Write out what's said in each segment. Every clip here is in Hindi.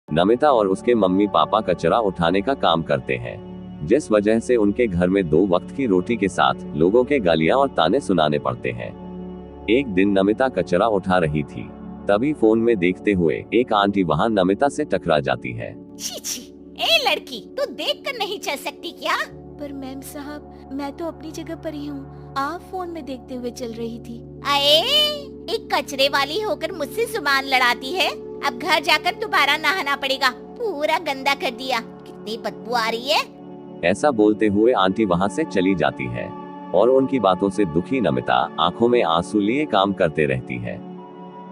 नमिता और उसके मम्मी पापा कचरा उठाने का काम करते हैं, जिस वजह से उनके घर में 2 वक्त की रोटी के साथ लोगों के गालियां और ताने सुनाने पड़ते हैं। एक दिन नमिता कचरा उठा रही थी, तभी फोन में देखते हुए एक आंटी वहां नमिता से टकरा जाती है। छी छी, ए लड़की, तू देख कर नहीं चल सकती क्या? पर मैम साहब, मैं तो अपनी जगह पर ही हूँ, आप फोन में देखते हुए चल रही थी। अरे, एक कचरे वाली होकर मुझसे जुबान लड़ाती है। अब घर जाकर दोबारा नहाना पड़ेगा, पूरा गंदा कर दिया। कितनी बदबू आ रही है। ऐसा बोलते हुए आंटी वहां से चली जाती है और उनकी बातों से दुखी नमिता आंखों में आंसू लिए काम करते रहती है।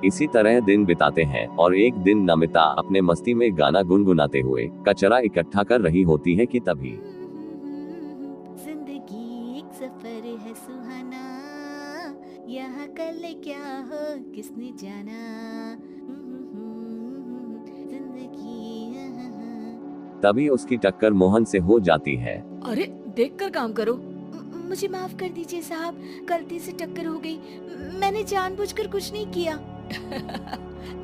इसी तरह दिन बिताते हैं और एक दिन नमिता अपने मस्ती में गाना गुनगुनाते हुए कचरा इकट्ठा कर रही होती है कि तभी जिंदगी एक सफर है सुहाना, यहाँ कल क्या हो किसने जाना, जिंदगी। तभी उसकी टक्कर मोहन से हो जाती है। अरे देख कर काम करो। मुझे माफ कर दीजिए साहब, गलती से टक्कर हो गई, मैंने जानबूझकर कुछ नहीं किया।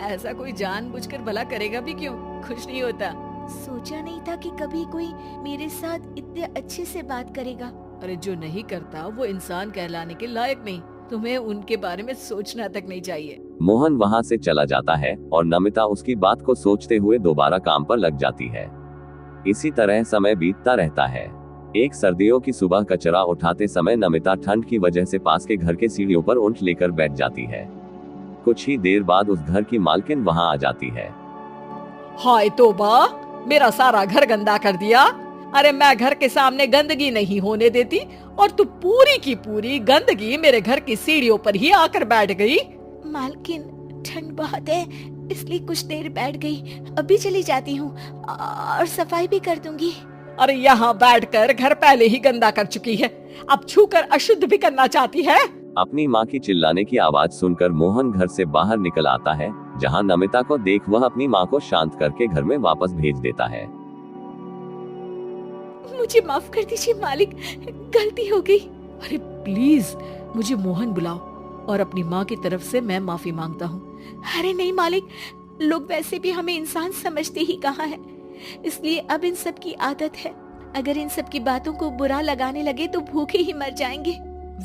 ऐसा कोई जानबूझकर भला करेगा भी क्यों? खुश नहीं होता। सोचा नहीं था कि कभी कोई मेरे साथ इतने अच्छे से बात करेगा। अरे जो नहीं करता वो इंसान कहलाने के लायक नहीं। तुम्हें उनके बारे में सोचना तक नहीं चाहिए। मोहन वहां से चला जाता है और नमिता उसकी बात को सोचते हुए दोबारा काम पर लग जाती है। इसी तरह समय बीतता रहता है। एक सर्दियों की सुबह कचरा उठाते समय नमिता ठंड की वजह से पास के घर के सीढ़ियों पर ऊंट लेकर बैठ जाती है। कुछ ही देर बाद उस घर की मालकिन वहां आ जाती है। हाय तौबा, मेरा सारा घर गंदा कर दिया। अरे मैं घर के सामने गंदगी नहीं होने देती और तू पूरी की पूरी गंदगी मेरे घर की सीढ़ियों पर ही आकर बैठ गई। मालकिन, ठंड बहुत है इसलिए कुछ देर बैठ गई, अभी चली जाती हूँ और सफाई भी कर दूंगी। अरे यहाँ बैठकर घर पहले ही गंदा कर चुकी है, अब छूकर अशुद्ध भी करना चाहती है। अपनी माँ की चिल्लाने की आवाज सुनकर मोहन घर से बाहर निकल आता है, जहाँ नमिता को देख वह अपनी माँ को शांत करके घर में वापस भेज देता है। मुझे माफ कर दीजिए मालिक, गलती हो गई। अरे प्लीज मुझे मोहन बुलाओ और अपनी माँ की तरफ से मैं माफी मांगता हूँ। अरे नहीं मालिक, लोग वैसे भी हमें इंसान समझते ही कहाँ है, इसलिए अब इन सब की आदत है। अगर इन सब की बातों को बुरा लगाने लगे तो भूखे ही मर जाएंगे।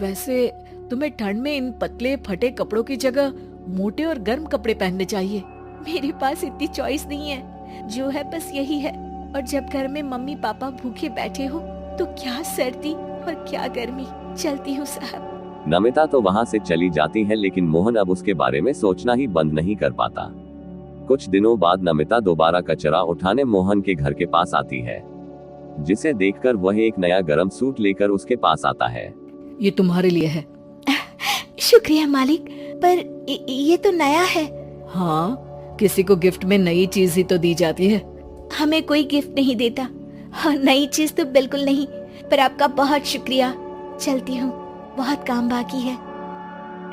वैसे तुम्हें ठंड में इन पतले फटे कपड़ों की जगह मोटे और गर्म कपड़े पहनने चाहिए। मेरे पास इतनी चॉइस नहीं है, जो है बस यही है। और जब घर में मम्मी पापा भूखे बैठे हो तो क्या सर्दी और क्या गर्मी। चलती हूँ साहब। नमिता तो वहां से चली जाती है, लेकिन मोहन अब उसके बारे में सोचना ही बंद नहीं कर पाता। कुछ दिनों बाद नमिता दोबारा कचरा उठाने मोहन के घर के पास आती है, जिसे देखकर वह एक नया गरम सूट लेकर उसके पास आता है। ये तुम्हारे लिए है। शुक्रिया मालिक, पर ये तो नया है। हाँ, किसी को गिफ्ट में नई चीज ही तो दी जाती है। हमें कोई गिफ्ट नहीं देता। हाँ, नई चीज तो बिल्कुल नहीं, पर आपका बहुत शुक्रिया। चलती हूँ, बहुत काम बाकी है।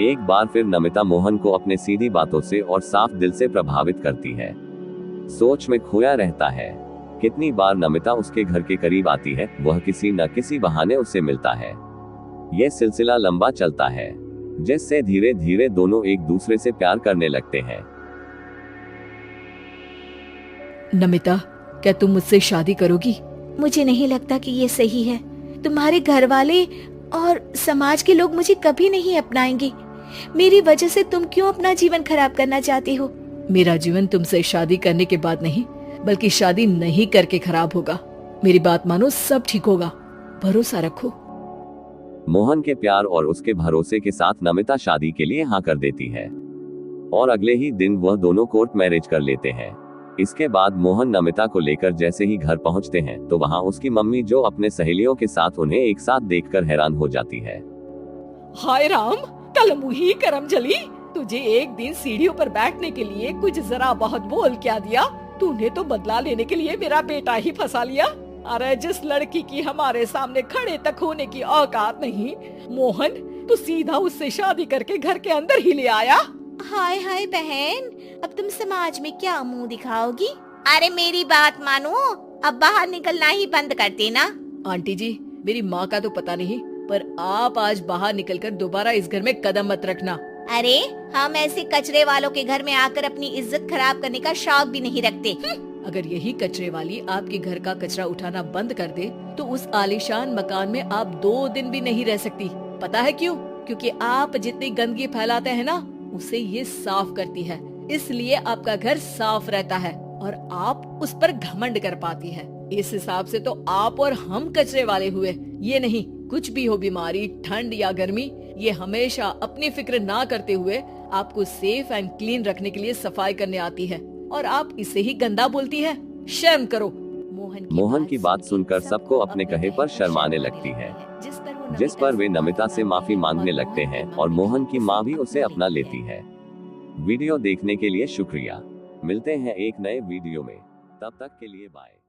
एक बार फिर नमिता मोहन को अपने सीधी बातों से और साफ दिल से प्रभावित करती है। सोच में खोया रहता है। कितनी बार नमिता उसके घर के करीब आती है, वह किसी न किसी बहाने उससे मिलता है। यह सिलसिला लंबा चलता है, जिससे धीरे धीरे दोनों एक दूसरे से प्यार करने लगते हैं। नमिता, क्या तुम मुझसे शादी करोगी? मुझे नहीं लगता कि ये सही है। तुम्हारे घर वाले और समाज के लोग मुझे कभी नहीं अपनाएंगे। मेरी वजह से तुम क्यों अपना जीवन खराब करना चाहती हो? मेरा जीवन तुमसे शादी करने के बाद नहीं, बल्कि शादी नहीं करके खराब होगा। मेरी बात मानो, सब ठीक होगा, भरोसा रखो। मोहन के प्यार और उसके भरोसे के साथ नमिता शादी के लिए हाँ कर देती है और अगले ही दिन वह दोनों कोर्ट मैरिज कर लेते हैं। इसके बाद मोहन नमिता को लेकर जैसे ही घर पहुंचते हैं तो वहां उसकी मम्मी, जो अपने सहेलियों के साथ उन्हें एक साथ देखकर हैरान हो जाती है। हाय राम, कल मुही करम जली। तुझे एक दिन सीढ़ियों पर बैठने के लिए कुछ जरा बहुत बोल क्या दिया, तूने तो बदला लेने के लिए मेरा बेटा ही फंसा लिया। अरे जिस लड़की की हमारे सामने खड़े तक होने की औकात नहीं, मोहन तू सीधा उससे शादी करके घर के अंदर ही ले आया। हाय हाय बहन, अब तुम समाज में क्या मुंह दिखाओगी? अरे मेरी बात मानो, अब बाहर निकलना ही बंद कर देना। आंटी जी, मेरी माँ का तो पता नहीं, पर आप आज बाहर निकलकर दोबारा इस घर में कदम मत रखना। अरे हम ऐसे कचरे वालों के घर में आकर अपनी इज्जत खराब करने का शौक भी नहीं रखते। अगर यही कचरे वाली आपके घर का कचरा उठाना बंद कर दे तो उस आलीशान मकान में आप 2 दिन भी नहीं रह सकती। पता है क्यों? क्योंकि आप जितनी गंदगी फैलाते हैं ना, उसे ये साफ करती है, इसलिए आपका घर साफ रहता है और आप उस पर घमंड कर पाती है। इस हिसाब से तो आप और हम कचरे वाले हुए। ये नहीं, कुछ भी हो, बीमारी, ठंड या गर्मी, ये हमेशा अपनी फिक्र ना करते हुए आपको सेफ एंड क्लीन रखने के लिए सफाई करने आती है और आप इसे ही गंदा बोलती है। शर्म करो। मोहन की बात सुनकर सबको अपने कहे पर शर्माने लगती है, जिस पर वे नमिता से माफी मांगने लगते हैं और मोहन की माँ भी उसे अपना लेती है। वीडियो देखने के लिए शुक्रिया। मिलते हैं एक नए वीडियो में, तब तक के लिए बाय।